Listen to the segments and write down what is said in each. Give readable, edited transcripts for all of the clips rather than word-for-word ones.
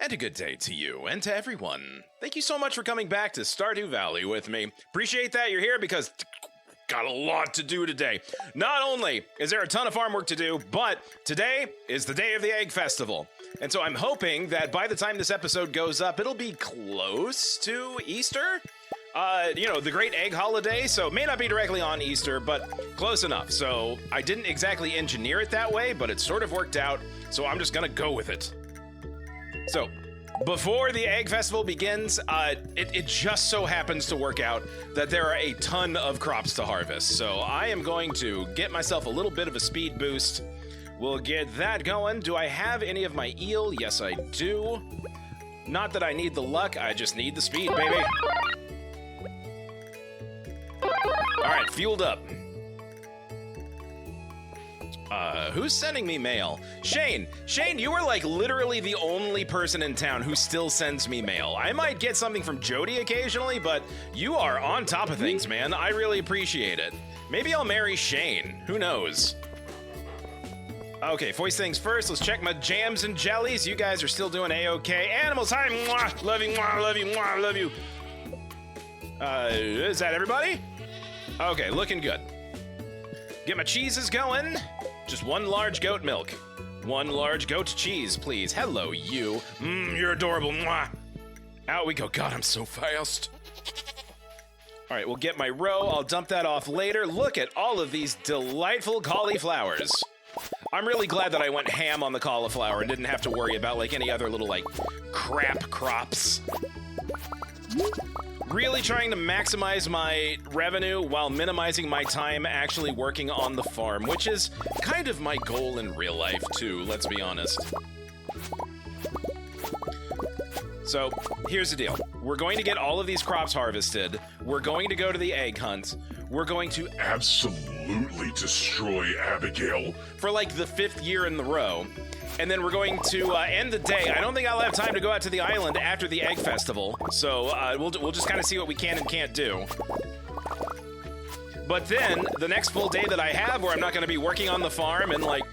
And a good day to you and to everyone. Thank you so much for coming back to Stardew Valley with me. Appreciate that you're here because got a lot to do today. Not only is there a ton of farm work to do, but today is the day of the Egg Festival. And so I'm hoping that by the time this episode goes up, it'll be close to Easter. The great egg holiday, so it may not be directly on Easter, but close enough. So I didn't exactly engineer it that way, but it sort of worked out, so I'm just gonna go with it. So, before the Egg Festival begins, it just so happens to work out that there are a ton of crops to harvest. So I am going to get myself a little bit of a speed boost. We'll get that going. Do I have any of my eel? Yes, I do. Not that I need the luck, I just need the speed, baby. All right, fueled up. Who's sending me mail? Shane, you are like literally the only person in town who still sends me mail. I might get something from Jody occasionally, but you are on top of things, man. I really appreciate it. Maybe I'll marry Shane. Who knows? Okay, voice things first. Let's check my jams and jellies. You guys are still doing A-okay. Animals, hi, mwah, love you, mwah, love you, mwah, love you. Is that everybody? Okay, looking good. Get my cheeses going. Just one large goat milk. One large goat cheese, please. Hello, you. You're adorable. Mwah. Out we go. God, I'm so fast. All right, we'll get my row. I'll dump that off later. Look at all of these delightful cauliflowers. I'm really glad that I went ham on the cauliflower and didn't have to worry about like any other little like crap crops. Really trying to maximize my revenue while minimizing my time actually working on the farm, which is kind of my goal in real life too, let's be honest. So, here's the deal. We're going to get all of these crops harvested. We're going to go to the egg hunt. We're going to absolutely destroy Abigail for like the 5th year in the row. And then we're going to end the day. I don't think I'll have time to go out to the island after the Egg Festival. So we'll just kind of see what we can and can't do. But then the next full day that I have where I'm not going to be working on the farm and like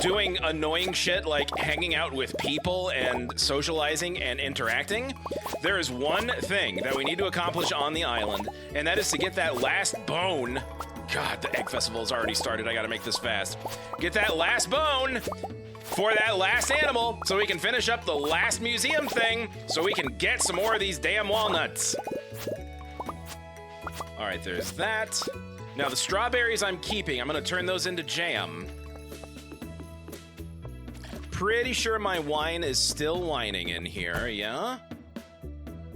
doing annoying shit like hanging out with people and socializing and interacting, there is one thing that we need to accomplish on the island, and that is to get that last bone. God, the Egg Festival has already started. I got to make this fast. Get that last bone for that last animal so we can finish up the last museum thing so we can get some more of these damn walnuts. All right, there's that. Now the strawberries I'm keeping, I'm gonna turn those into jam. Pretty sure my wine is still whining in here, yeah?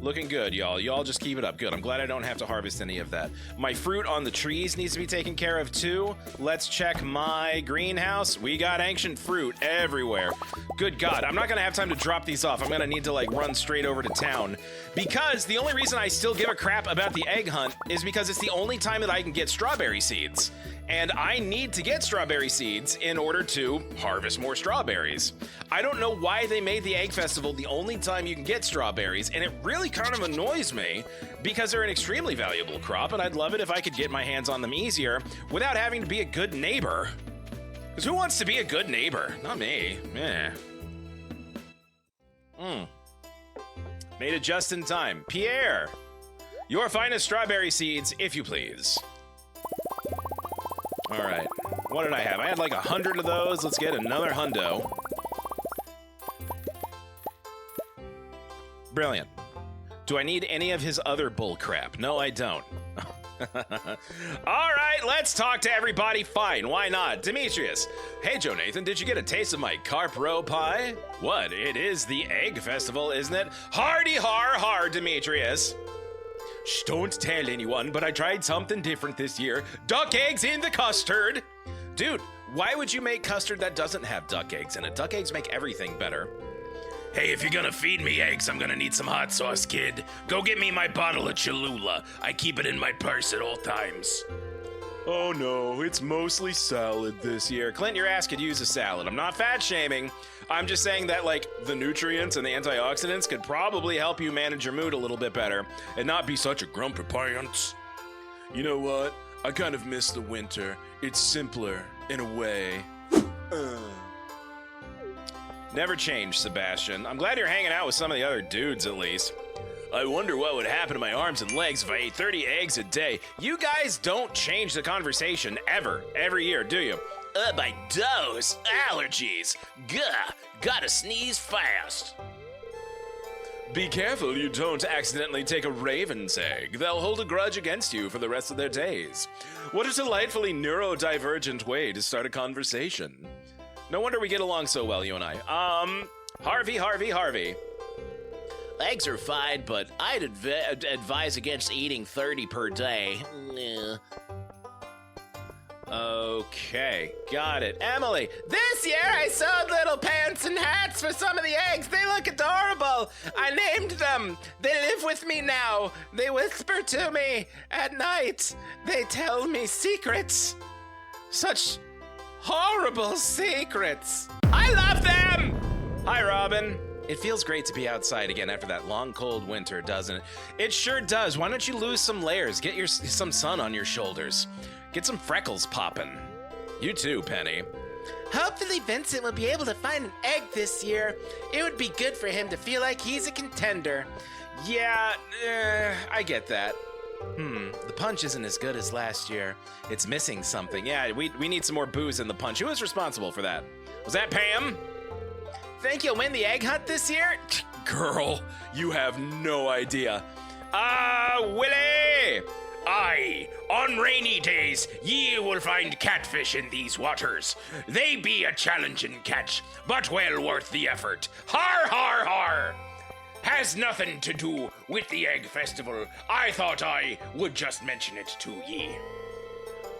Looking good, y'all. Y'all just keep it up. Good. I'm glad I don't have to harvest any of that. My fruit on the trees needs to be taken care of too. Let's check my greenhouse. We got ancient fruit everywhere. Good God. I'm not going to have time to drop these off. I'm going to need to like run straight over to town. Because the only reason I still give a crap about the egg hunt is because it's the only time that I can get strawberry seeds. And I need to get strawberry seeds in order to harvest more strawberries. I don't know why they made the Egg Festival the only time you can get strawberries, and it really kind of annoys me because they're an extremely valuable crop, and I'd love it if I could get my hands on them easier without having to be a good neighbor. Because who wants to be a good neighbor? Not me. Eh. Made it just in time. Pierre, your finest strawberry seeds, if you please. All right, what did I have? I had like 100 of those. Let's get another hundo. Brilliant. Do I need any of his other bull crap? No, I don't. All right, let's talk to everybody. Fine, why not? Demetrius. Hey, Joe Nathan, did you get a taste of my carp roe pie? What? It is the Egg Festival, isn't it? Hardy har har, Demetrius. Shh, don't tell anyone, but I tried something different this year. Duck eggs in the custard. Dude, why would you make custard that doesn't have duck eggs in it? Duck eggs make everything better. Hey, if you're gonna feed me eggs, I'm gonna need some hot sauce, kid. Go get me my bottle of Cholula. I keep it in my purse at all times. Oh no, it's mostly salad this year. Clint, your ass could use a salad. I'm not fat shaming. I'm just saying that, like, the nutrients and the antioxidants could probably help you manage your mood a little bit better and not be such a grumpy pants. You know what? I kind of miss the winter. It's simpler, in a way. Never change, Sebastian. I'm glad you're hanging out with some of the other dudes, at least. I wonder what would happen to my arms and legs if I ate 30 eggs a day. You guys don't change the conversation ever, every year, do you? My nose, allergies. Gah, gotta sneeze fast. Be careful you don't accidentally take a raven's egg. They'll hold a grudge against you for the rest of their days. What a delightfully neurodivergent way to start a conversation. No wonder we get along so well, you and I. Harvey. Eggs are fine, but I'd advise against eating 30 per day. Okay, got it. Emily, this year I sewed little pants and hats for some of the eggs. They look adorable. I named them. They live with me now. They whisper to me at night. They tell me secrets. Such horrible secrets. I love them! Hi, Robin. It feels great to be outside again after that long, cold winter, doesn't it? It sure does. Why don't you lose some layers? Get some sun on your shoulders. Get some freckles popping. You too, Penny. Hopefully Vincent will be able to find an egg this year. It would be good for him to feel like he's a contender. Yeah, I get that. The punch isn't as good as last year. It's missing something. Yeah, we need some more booze in the punch. Who was responsible for that? Was that Pam? Think you'll win the egg hunt this year? Girl, you have no idea. Willie! Aye, on rainy days, ye will find catfish in these waters. They be a challenging catch, but well worth the effort. Har, har, har! Has nothing to do with the egg festival. I thought I would just mention it to ye.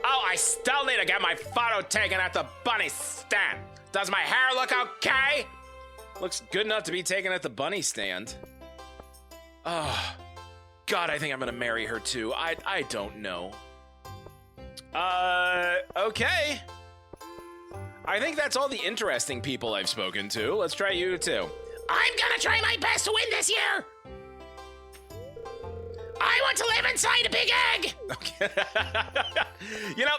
Oh, I still need to get my photo taken at the bunny stand. Does my hair look okay? Looks good enough to be taken at the bunny stand. Oh, God, I think I'm gonna marry her too. I don't know. Okay. I think that's all the interesting people I've spoken to. Let's try you too. I'm gonna try my best to win this year! I want to live inside a big egg! Okay. You know,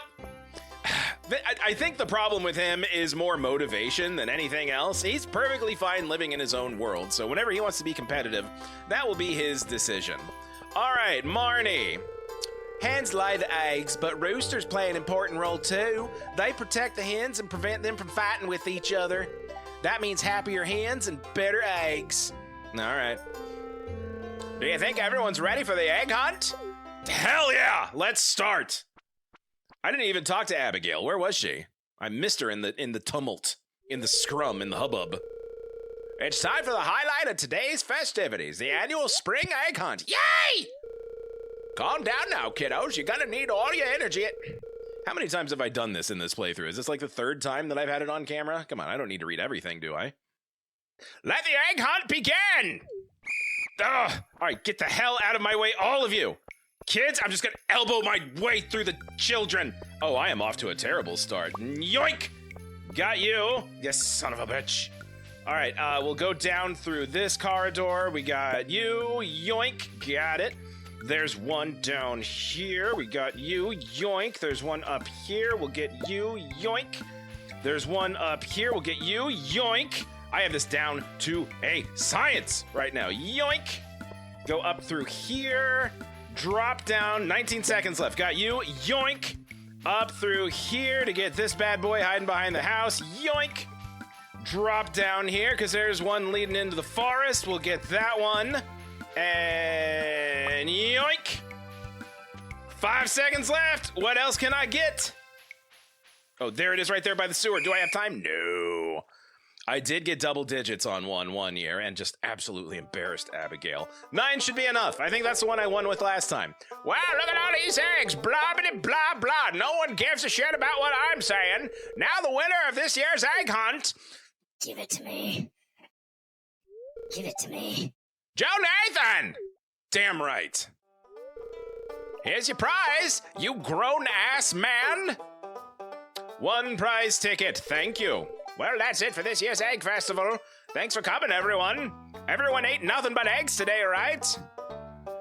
I think the problem with him is more motivation than anything else. He's perfectly fine living in his own world, so whenever he wants to be competitive, that will be his decision. All right, Marnie. Hens lay the eggs, but roosters play an important role too. They protect the hens and prevent them from fighting with each other. That means happier hens and better eggs. All right. Do you think everyone's ready for the egg hunt? Hell yeah! Let's start. I didn't even talk to Abigail. Where was she? I missed her in the tumult, in the scrum, in the hubbub. It's time for the highlight of today's festivities, the annual spring egg hunt. Yay! Calm down now, kiddos. You're gonna need all your energy. How many times have I done this in this playthrough? Is this like the third time that I've had it on camera? Come on, I don't need to read everything, do I? Let the egg hunt begin! Ugh! All right, get the hell out of my way, all of you! Kids, I'm just gonna elbow my way through the children. Oh, I am off to a terrible start. Yoink! Got you, you son of a bitch. All right, we'll go down through this corridor. We got you, yoink, got it. There's one down here. We got you, yoink. There's one up here. We'll get you, yoink. There's one up here. We'll get you, yoink. I have this down to a science right now. Yoink. Go up through here. Drop down. 19 seconds left. Got you, yoink. Up through here to get this bad boy hiding behind the house. Yoink. Drop down here because there's one leading into the forest. We'll get that one. And yoink! 5 seconds left. What else can I get? Oh, there it is right there by the sewer. Do I have time? No. I did get double digits on one year and just absolutely embarrassed Abigail. 9 should be enough. I think that's the one I won with last time. Wow, look at all these eggs. Blah, blah, blah, blah. No one gives a shit about what I'm saying. Now the winner of this year's egg hunt. Give it to me. Give it to me. Joe Nathan! Damn right. Here's your prize, you grown-ass man. 1 prize ticket, thank you. Well, that's it for this year's Egg Festival. Thanks for coming, everyone. Everyone ate nothing but eggs today, right?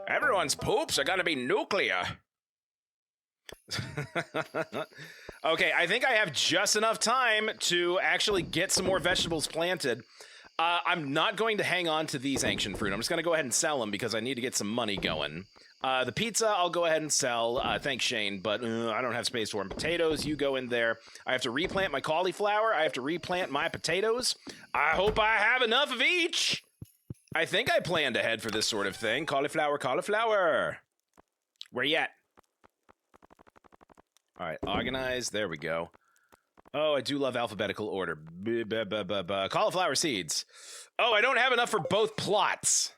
Everyone's poops are gonna be nuclear. Okay, I think I have just enough time to actually get some more vegetables planted. I'm not going to hang on to these ancient fruit. I'm just going to go ahead and sell them because I need to get some money going. The pizza, I'll go ahead and sell. Thanks, Shane, but I don't have space for them. Potatoes, you go in there. I have to replant my cauliflower. I have to replant my potatoes. I hope I have enough of each. I think I planned ahead for this sort of thing. Cauliflower, cauliflower. Where you at? All right, organize. There we go. Oh, I do love alphabetical order. Cauliflower seeds. Oh, I don't have enough for both plots.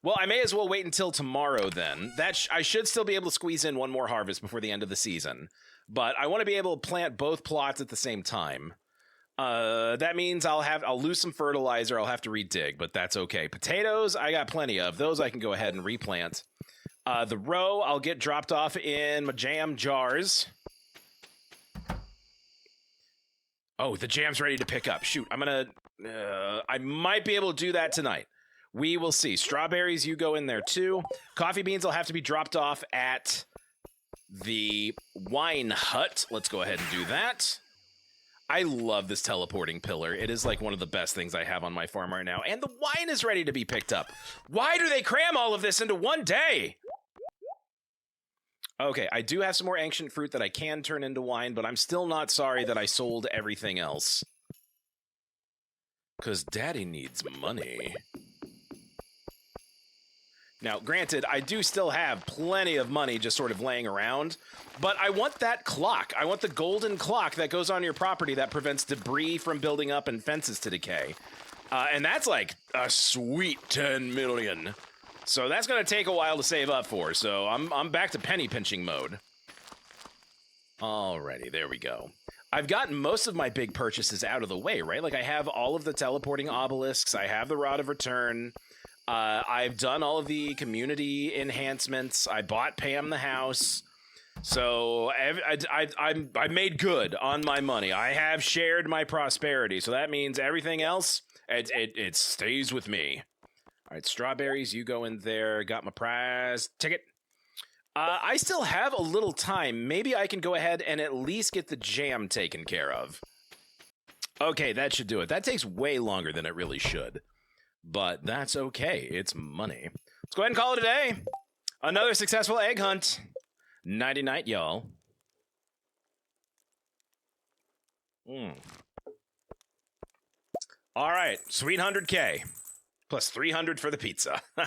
Well, I may as well wait until tomorrow then. I should still be able to squeeze in one more harvest before the end of the season. But I want to be able to plant both plots at the same time. That means I'll lose some fertilizer. I'll have to redig, but that's okay. Potatoes, I got plenty of. Those I can go ahead and replant. The row, I'll get dropped off in my jam jars. Oh, the jam's ready to pick up. Shoot, I might be able to do that tonight. We will see. Strawberries, you go in there too. Coffee beans will have to be dropped off at the wine hut. Let's go ahead and do that. I love this teleporting pillar. It is like one of the best things I have on my farm right now. And the wine is ready to be picked up. Why do they cram all of this into one day? Okay, I do have some more ancient fruit that I can turn into wine, but I'm still not sorry that I sold everything else. Because Daddy needs money. Now, granted, I do still have plenty of money just sort of laying around, but I want that clock. I want the golden clock that goes on your property that prevents debris from building up and fences to decay. And that's like a sweet 10 million. So that's going to take a while to save up for, so I'm back to penny pinching mode. Alrighty, there we go. I've gotten most of my big purchases out of the way, right? Like I have all of the teleporting obelisks, I have the Rod of Return, I've done all of the community enhancements, I bought Pam the house, so I made good on my money. I have shared my prosperity, so that means everything else, it stays with me. All right, strawberries, you go in there. Got my prize ticket. I still have a little time. Maybe I can go ahead and at least get the jam taken care of. Okay, that should do it. That takes way longer than it really should. But that's okay. It's money. Let's go ahead and call it a day. Another successful egg hunt. Nighty-night, y'all. All right, sweet 100K. Plus 300 for the pizza. All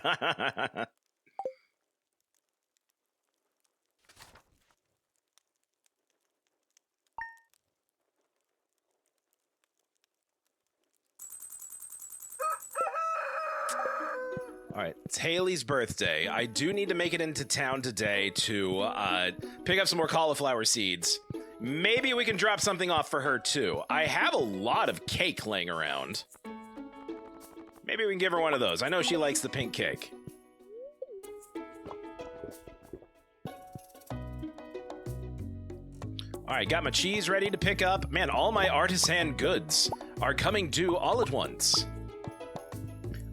right, it's Haley's birthday. I do need to make it into town today to pick up some more cauliflower seeds. Maybe we can drop something off for her too. I have a lot of cake laying around. Maybe we can give her one of those. I know she likes the pink cake. All right, got my cheese ready to pick up. Man, all my artisan goods are coming due all at once.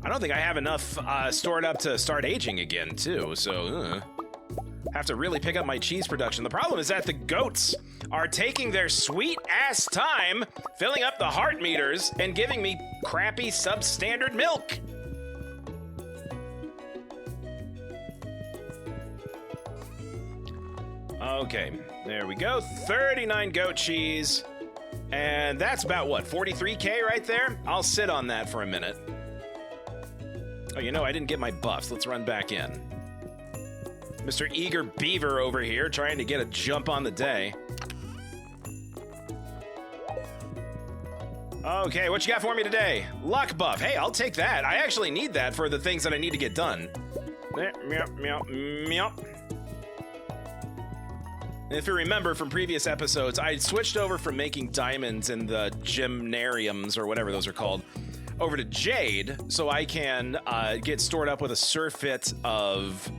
I don't think I have enough stored up to start aging again, too, so have to really pick up my cheese production. The problem is that the goats are taking their sweet-ass time filling up the heart meters and giving me crappy substandard milk. Okay, there we go. 39 goat cheese. And that's about, what, 43K right there? I'll sit on that for a minute. Oh, you know, I didn't get my buffs. Let's run back in. Mr. Eager Beaver over here trying to get a jump on the day. Okay, what you got for me today? Luck buff. Hey, I'll take that. I actually need that for the things that I need to get done. There, meow, meow, meow. If you remember from previous episodes, I switched over from making diamonds in the gymnariums, or whatever those are called, over to jade, so I can get stored up with a surfeit of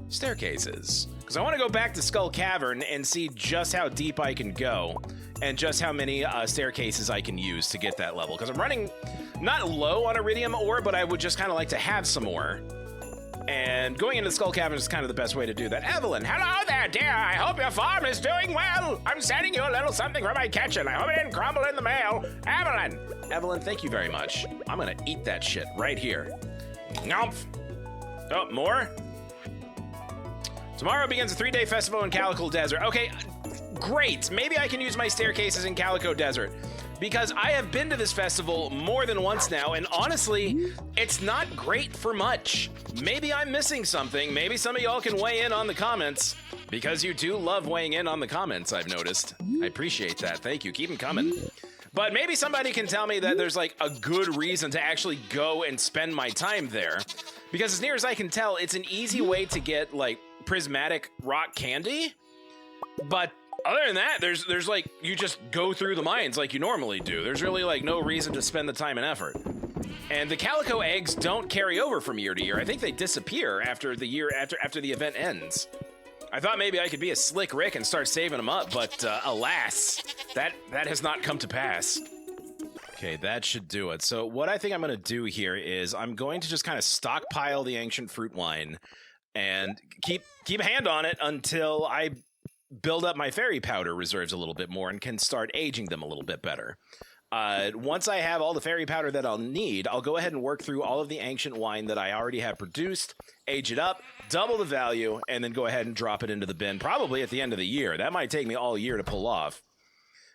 staircases. Because I want to go back to Skull Cavern and see just how deep I can go, and just how many staircases I can use to get that level. Because I'm running not low on iridium ore, but I would just kind of like to have some more. And going into the Skull Cavern is kind of the best way to do that. Evelyn, hello there, dear. I hope your farm is doing well. I'm sending you a little something from my kitchen. I hope it didn't crumble in the mail. Evelyn, thank you very much. I'm gonna eat that shit right here. Ngomp. Oh, more? Tomorrow begins a 3-day festival in Calico Desert. Okay, great. Maybe I can use my staircases in Calico Desert, because I have been to this festival more than once now, and honestly, it's not great for much. Maybe I'm missing something. Maybe some of y'all can weigh in on the comments, because you do love weighing in on the comments, I've noticed. I appreciate that. Thank you. Keep them coming. But maybe somebody can tell me that there's like a good reason to actually go and spend my time there, because as near as I can tell, it's an easy way to get like prismatic rock candy, but other than that, there's like, you just go through the mines like you normally do. There's really like no reason to spend the time and effort. And the calico eggs don't carry over from year to year. I think they disappear after the year after the event ends. I thought maybe I could be a slick Rick and start saving them up, but alas, that has not come to pass. Okay, that should do it. So what I think I'm gonna do here is I'm going to just kind of stockpile the ancient fruit wine and keep a hand on it until I build up my fairy powder reserves a little bit more and can start aging them a little bit better. Once I have all the fairy powder that I'll need, I'll go ahead and work through all of the ancient wine that I already have produced, age it up, double the value, and then go ahead and drop it into the bin, probably at the end of the year. That might take me all year to pull off,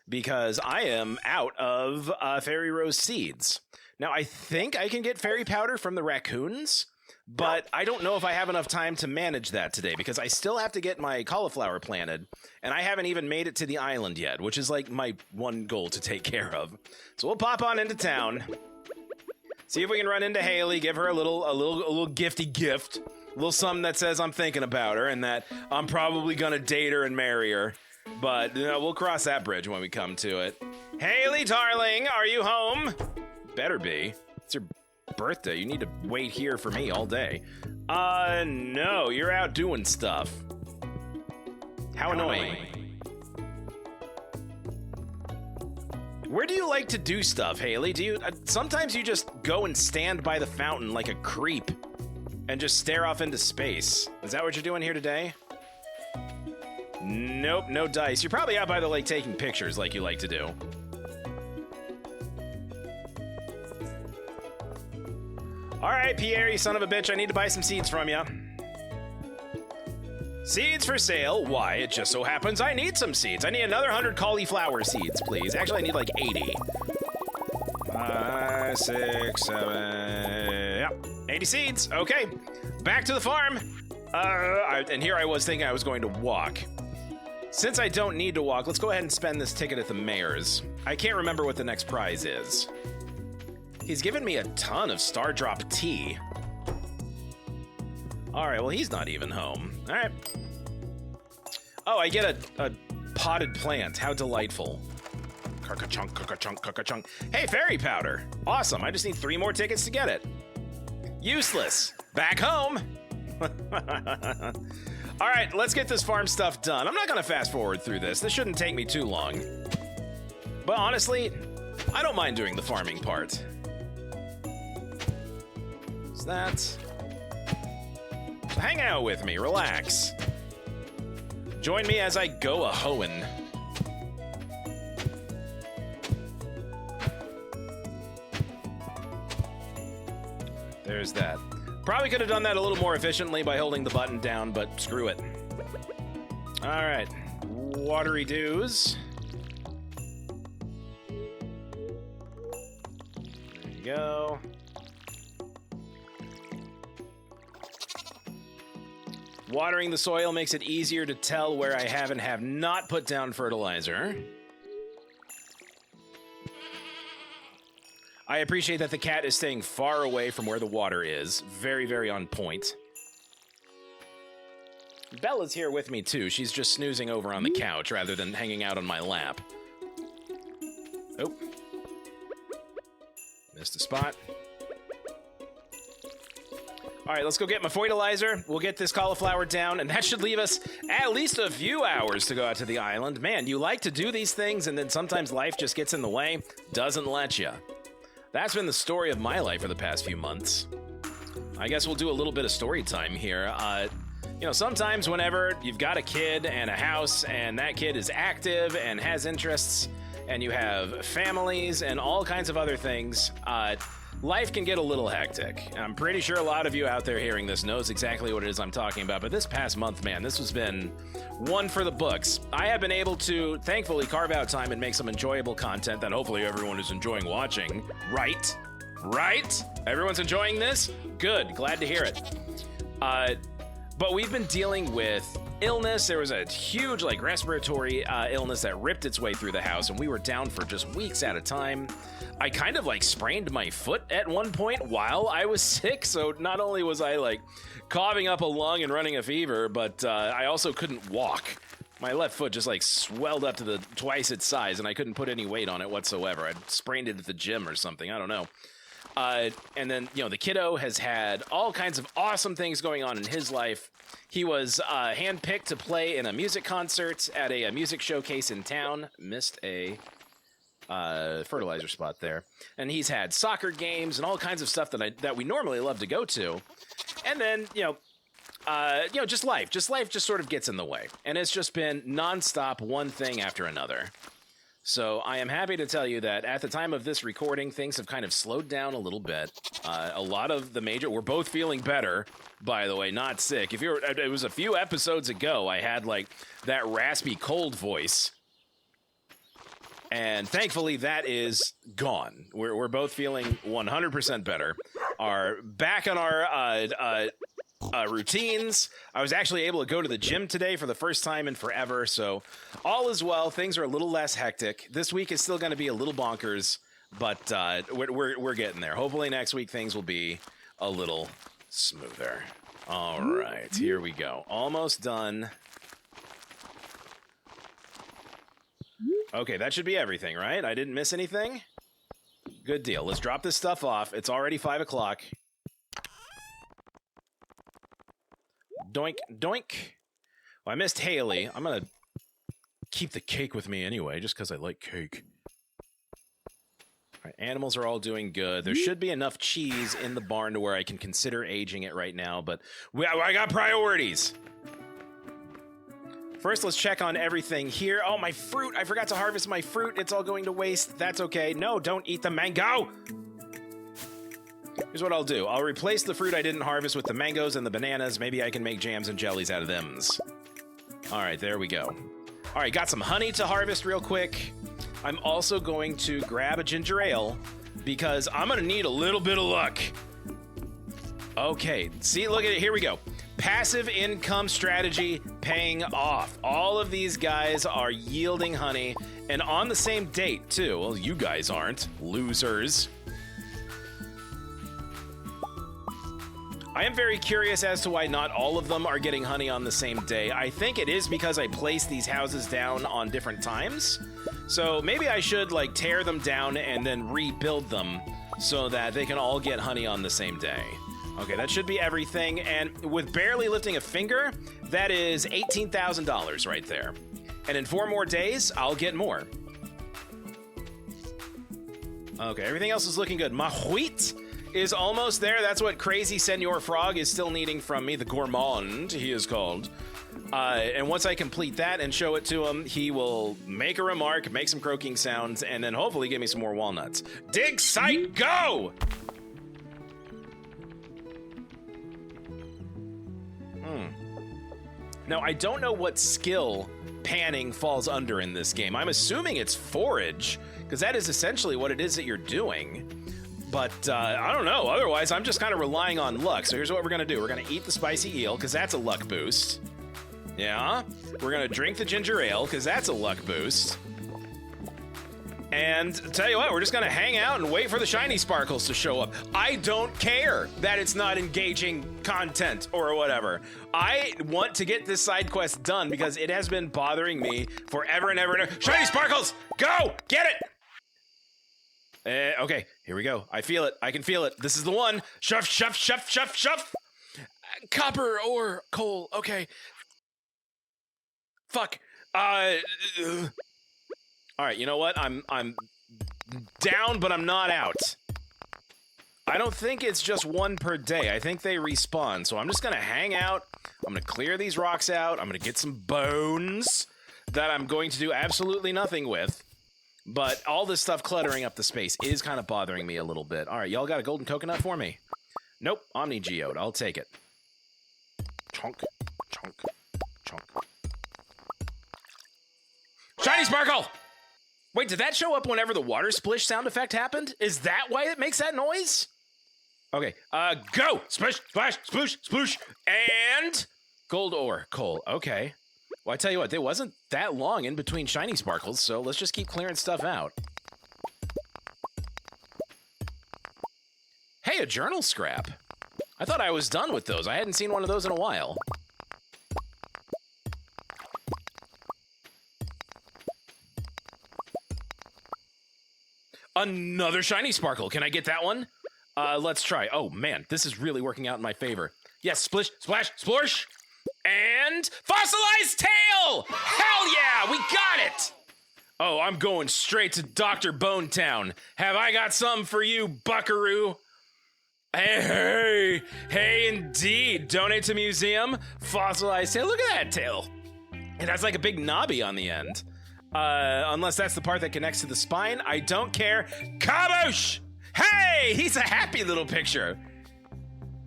because I am out of fairy rose seeds. Now, I think I can get fairy powder from the raccoons, but I don't know if I have enough time to manage that today, because I still have to get my cauliflower planted, and I haven't even made it to the island yet, which is like my one goal to take care of. So we'll pop on into town, see if we can run into Haley, give her a little gifty gift, a little something that says I'm thinking about her and that I'm probably gonna date her and marry her. But you know, we'll cross that bridge when we come to it. Haley, darling, are you home? Better be. It's your birthday. You need to wait here for me all day. No, you're out doing stuff. How annoying. Where do you like to do stuff, Haley? Do you sometimes you just go and stand by the fountain like a creep and just stare off into space? Is that what you're doing here today? Nope, no dice. You're probably out by the lake taking pictures like you like to do. All right, Pierre, you son of a bitch, I need to buy some seeds from you. Seeds for sale? Why, it just so happens I need some seeds. I need another 100 cauliflower seeds, please. Actually, I need like 80. 5, 6, 7, yep, 80 seeds. Okay, back to the farm. And here I was thinking I was going to walk. Since I don't need to walk, let's go ahead and spend this ticket at the mayor's. I can't remember what the next prize is. He's given me a ton of Star Drop tea. All right, well, he's not even home. All right. Oh, I get a potted plant. How delightful. Cuckachunk, cuckachunk, cuckachunk. Hey, fairy powder. Awesome. I just need 3 more tickets to get it. Useless. Back home. All right, let's get this farm stuff done. I'm not going to fast forward through this. This shouldn't take me too long. But honestly, I don't mind doing the farming part. So that's... So hang out with me, relax. Join me as I go a-hoeing. There's that. Probably could have done that a little more efficiently by holding the button down, but screw it. All right, watery dews. There you go. Watering the soil makes it easier to tell where I have and have not put down fertilizer. I appreciate that the cat is staying far away from where the water is. Very, very on point. Bella's here with me, too. She's just snoozing over on the couch rather than hanging out on my lap. Oh. Missed a spot. All right, let's go get my fertilizer. We'll get this cauliflower down, and that should leave us at least a few hours to go out to the island. Man, you like to do these things, and then sometimes life just gets in the way. Doesn't let you. That's been the story of my life for the past few months. I guess we'll do a little bit of story time here. You know, sometimes whenever you've got a kid and a house and that kid is active and has interests and you have families and all kinds of other things, life can get a little hectic. I'm pretty sure a lot of you out there hearing this knows exactly what it is I'm talking about, but this past month, man, this has been one for the books. I have been able to, thankfully, carve out time and make some enjoyable content that hopefully everyone is enjoying watching. Right? Right? Everyone's enjoying this? Good. Glad to hear it. But we've been dealing with illness. There was a huge, like, respiratory illness that ripped its way through the house, and we were down for just weeks at a time. I kind of, like, sprained my foot at one point while I was sick, so not only was I, like, coughing up a lung and running a fever, but I also couldn't walk. My left foot just, like, swelled up to twice its size, and I couldn't put any weight on it whatsoever. I'd sprained it at the gym or something. I don't know. And then, you know, the kiddo has had all kinds of awesome things going on in his life. He was handpicked to play in a music concert at a music showcase in town. Missed a fertilizer spot there. And he's had soccer games and all kinds of stuff that we normally love to go to. And then, just life just sort of gets in the way. And it's just been nonstop, one thing after another. So I am happy to tell you that at the time of this recording, things have kind of slowed down a little bit. A lot of the we're both feeling better, by the way, not sick. It was a few episodes ago, I had like that raspy cold voice. And thankfully that is gone. We're both feeling 100% better. Are back on our routines. I was actually able to go to the gym today for the first time in forever, so all is well. Things are a little less hectic. This week is still going to be a little bonkers, but we're getting there. Hopefully next week things will be a little smoother. All right, here we go. Almost done. Okay, that should be everything, right? I didn't miss anything? Good deal. Let's drop this stuff off. It's already 5 o'clock. Doink, doink. Well, I missed Haley. I'm gonna keep the cake with me anyway, just because I like cake. All right, animals are all doing good. There should be enough cheese in the barn to where I can consider aging it right now, but I got priorities. First, let's check on everything here. Oh, my fruit. I forgot to harvest my fruit. It's all going to waste. That's okay. No, don't eat the mango. Here's what I'll do. I'll replace the fruit I didn't harvest with the mangoes and the bananas. Maybe I can make jams and jellies out of thems. All right, there we go. All right, got some honey to harvest real quick. I'm also going to grab a ginger ale because I'm going to need a little bit of luck. Okay, see, look at it. Here we go. Passive income strategy paying off. All of these guys are yielding honey, and on the same date, too. Well, you guys aren't. Losers. I am very curious as to why not all of them are getting honey on the same day. I think it is because I placed these houses down on different times. So maybe I should, like, tear them down and then rebuild them so that they can all get honey on the same day. Okay, that should be everything, and with barely lifting a finger, that is $18,000 right there. And in 4 more days, I'll get more. Okay, everything else is looking good. My wheat is almost there. That's what Crazy Senor Frog is still needing from me, the gourmand, he is called. And once I complete that and show it to him, he will make a remark, make some croaking sounds, and then hopefully give me some more walnuts. Dig site, go! Now, I don't know what skill panning falls under in this game. I'm assuming it's forage, because that is essentially what it is that you're doing. But I don't know. Otherwise, I'm just kind of relying on luck. So here's what we're going to do. We're going to eat the spicy eel, because that's a luck boost. Yeah. We're going to drink the ginger ale, because that's a luck boost. And tell you what, we're just going to hang out and wait for the shiny sparkles to show up. I don't care that it's not engaging content or whatever. I want to get this side quest done because it has been bothering me forever and ever and ever. Shiny sparkles, go, get it. Okay, here we go. I feel it. I can feel it. This is the one. Shuff, shuff, shuff, shuff, shuff. Copper or coal. Okay. Fuck. All right, you know what? I'm down, but I'm not out. I don't think it's just one per day. I think they respawn. So I'm just going to hang out. I'm going to clear these rocks out. I'm going to get some bones that I'm going to do absolutely nothing with. But all this stuff cluttering up the space is kind of bothering me a little bit. All right, y'all got a golden coconut for me? Nope, Omni Geode. I'll take it. Chunk, chunk, chunk. Shiny Sparkle! Wait, did that show up whenever the water splish sound effect happened? Is that why it makes that noise? Okay, go! Splish, splash, sploosh, sploosh, and gold ore, coal. Okay. Well, I tell you what, there wasn't that long in between shiny sparkles, so let's just keep clearing stuff out. Hey, a journal scrap. I thought I was done with those. I hadn't seen one of those in a while. Another shiny sparkle. Can I get that one? Let's try. Oh, man, this is really working out in my favor. Yes, splish, splash, splorsh. And fossilized tail! Hell yeah, we got it! Oh, I'm going straight to Dr. Bonetown. Have I got something for you, buckaroo? Hey, indeed. Donate to museum, fossilized tail. Look at that tail. It has like a big knobby on the end. Unless that's the part that connects to the spine. I don't care. Kaboosh! Hey, he's a happy little picture.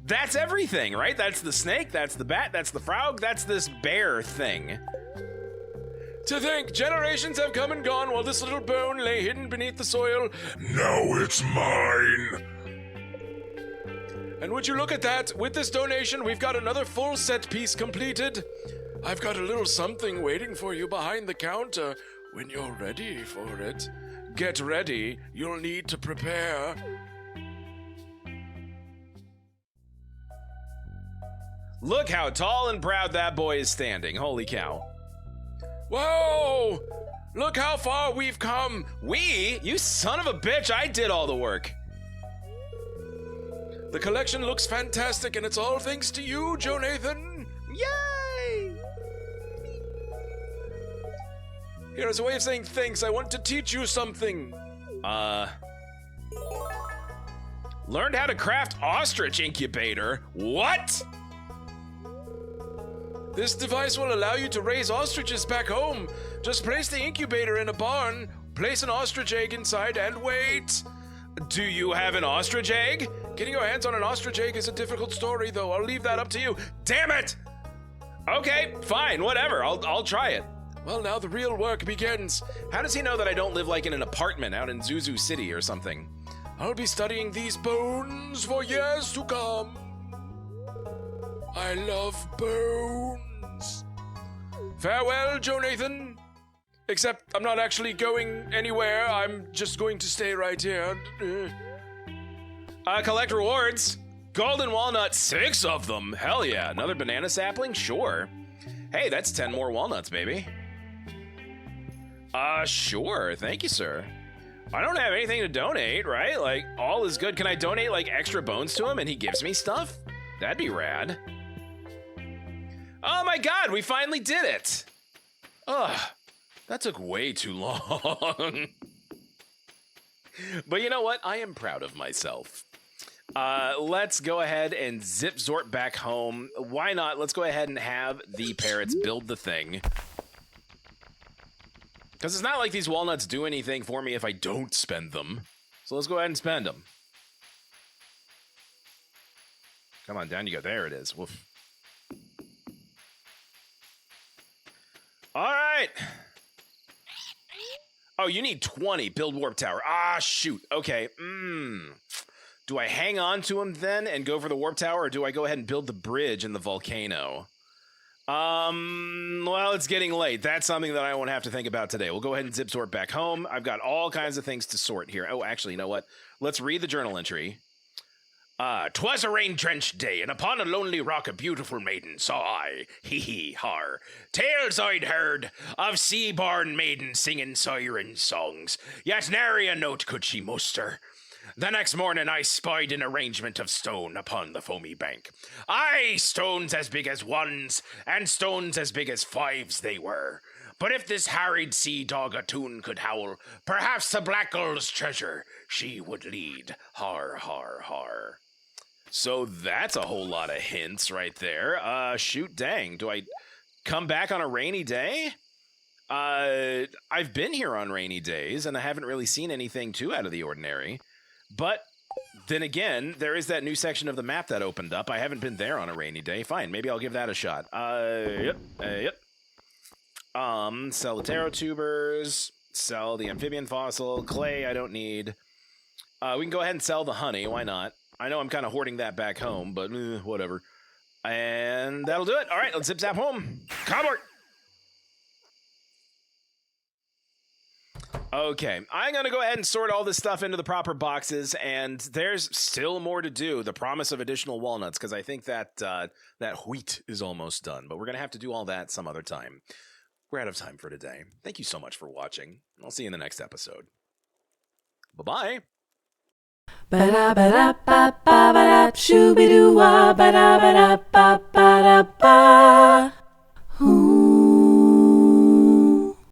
That's everything, right? That's the snake, that's the bat, that's the frog, that's this bear thing. To think, generations have come and gone while this little bone lay hidden beneath the soil. Now it's mine. And would you look at that? With this donation, we've got another full set piece completed. I've got a little something waiting for you behind the counter when you're ready for it. Get ready, you'll need to prepare. Look how tall and proud that boy is standing. Holy cow. Whoa! Look how far we've come. We? You son of a bitch, I did all the work. The collection looks fantastic, and it's all thanks to you, Joe Nathan. Yay! Here, as a way of saying thanks, I want to teach you something. Learned how to craft ostrich incubator. What? This device will allow you to raise ostriches back home. Just place the incubator in a barn, place an ostrich egg inside, and wait. Do you have an ostrich egg? Getting your hands on an ostrich egg is a difficult story, though. I'll leave that up to you. Damn it! Okay, fine, whatever. I'll try it. Well, now the real work begins. How does he know that I don't live like in an apartment out in Zuzu City or something? I'll be studying these bones for years to come. I love bones. Farewell, Joe Nathan. Except I'm not actually going anywhere. I'm just going to stay right here. Collect rewards. Golden walnut, 6 of them. Hell yeah. Another banana sapling? Sure. Hey, that's 10 more walnuts, baby. Sure. Thank you, sir. I don't have anything to donate, right? Like, all is good. Can I donate, like, extra bones to him and he gives me stuff? That'd be rad. Oh my god, we finally did it! Ugh, that took way too long. But you know what? I am proud of myself. Let's go ahead and zip Zort back home. Why not? Let's go ahead and have the parrots build the thing. Because it's not like these walnuts do anything for me if I don't spend them. So let's go ahead and spend them. Come on, down you go. There it is. Woof. All right. Oh, you need 20. Build warp tower. Ah, shoot. Okay. Do I hang on to him then and go for the warp tower, or do I go ahead and build the bridge in the volcano? Well, it's getting late. That's something that I won't have to think about today. We'll go ahead and zip sort back home. I've got all kinds of things to sort here. Oh, actually, you know what? Let's read the journal entry. 'Twas a rain-drenched day, and upon a lonely rock a beautiful maiden saw I, hee-hee-har. Tales I'd heard of sea-born maidens singing siren songs, yet nary a note could she muster. The next morning I spied an arrangement of stone upon the foamy bank. Aye, stones as big as ones, and stones as big as fives they were. But if this harried sea dog a tune could howl, perhaps to Black Gull's treasure she would lead. Har, har, har. So that's a whole lot of hints right there. Shoot, dang. Do I come back on a rainy day? I've been here on rainy days, and I haven't really seen anything too out of the ordinary. But then again, there is that new section of the map that opened up. I haven't been there on a rainy day. Fine, maybe I'll give that a shot. Yep. Sell the taro tubers. Sell the amphibian fossil. Clay, I don't need. We can go ahead and sell the honey. Why not? I know I'm kind of hoarding that back home, but whatever. And that'll do it. All right, let's zip zap home. Cowboy! Okay, I'm going to go ahead and sort all this stuff into the proper boxes, and there's still more to do. The promise of additional walnuts, because I think that that wheat is almost done, but we're going to have to do all that some other time. We're out of time for today. Thank you so much for watching. I'll see you in the next episode. Bye-bye. Ba-da-ba-da-ba-ba-ba-da, shoo-be-doo-wah, ba-da-ba-da-ba-ba-da-ba.